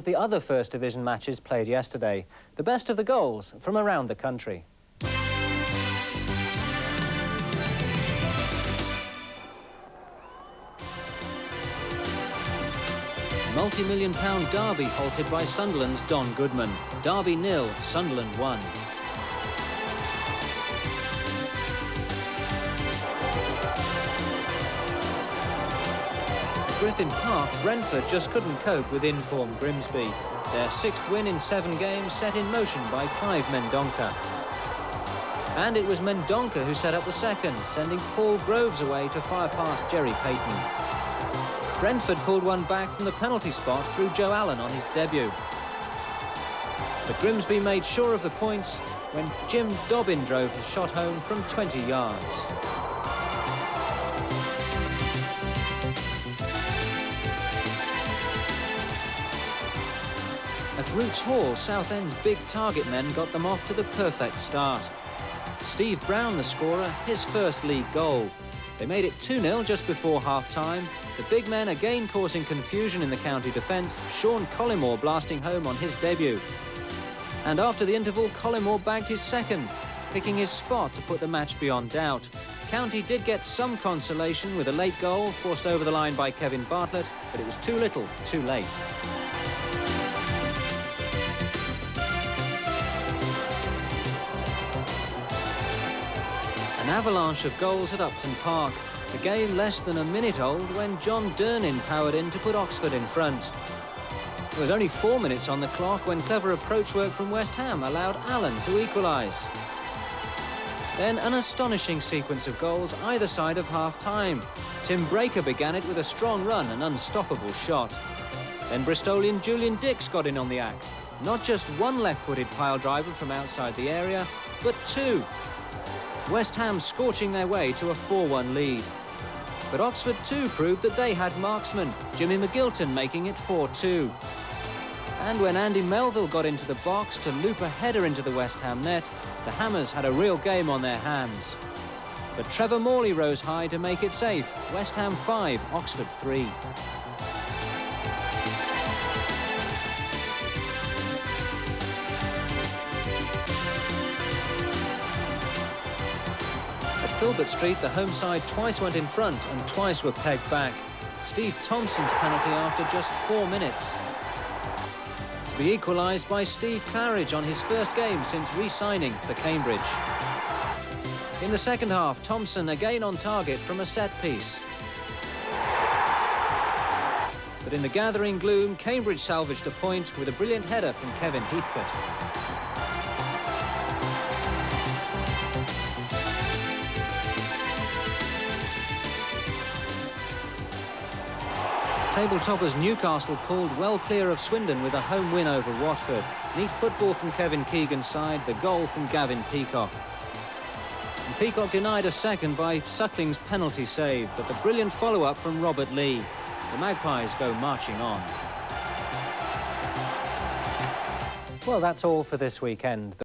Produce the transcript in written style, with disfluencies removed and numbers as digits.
The other First Division matches played yesterday. The best of the goals from around the country. Multi-million-pound Derby halted by Sunderland's Don Goodman. Derby 0, Sunderland 1. At Griffin Park, Brentford just couldn't cope with in-form Grimsby. Their 6th win in 7 games set in motion by Clive Mendonca. And it was Mendonca who set up the second, sending Paul Groves away to fire past Jerry Payton. Brentford pulled one back from the penalty spot through Joe Allen on his debut. But Grimsby made sure of the points when Jim Dobbin drove his shot home from 20 yards. At Roots Hall, Southend's big target men got them off to the perfect start. Steve Brown, the scorer, his first league goal. They made it 2-0 just before half-time. The big men again causing confusion in the county defence, Sean Collymore blasting home on his debut. And after the interval, Collymore bagged his second, picking his spot to put the match beyond doubt. County did get some consolation with a late goal, forced over the line by Kevin Bartlett, but it was too little, too late. An avalanche of goals at Upton Park. The game less than a minute old when John Durnin powered in to put Oxford in front. There was only 4 minutes on the clock when clever approach work from West Ham allowed Allen to equalise. Then an astonishing sequence of goals either side of half-time. Tim Breaker began it with a strong run and unstoppable shot. Then Bristolian Julian Dix got in on the act. Not just one left-footed pile driver from outside the area, but 2. West Ham scorching their way to a 4-1 lead. But Oxford too proved that they had marksmen, Jimmy McGilton making it 4-2. And when Andy Melville got into the box to loop a header into the West Ham net, the Hammers had a real game on their hands. But Trevor Morley rose high to make it safe. West Ham 5, Oxford 3. Filbert Street, the home side twice went in front and twice were pegged back. Steve Thompson's penalty after just 4 minutes. To be equalised by Steve Claridge on his first game since re-signing for Cambridge. In the second half, Thompson again on target from a set piece. But in the gathering gloom, Cambridge salvaged a point with a brilliant header from Kevin Heathcote. Table-toppers Newcastle pulled well clear of Swindon with a home win over Watford. Neat football from Kevin Keegan's side, the goal from Gavin Peacock. And Peacock denied a second by Suckling's penalty save, but the brilliant follow-up from Robert Lee. The Magpies go marching on. Well, that's all for this weekend.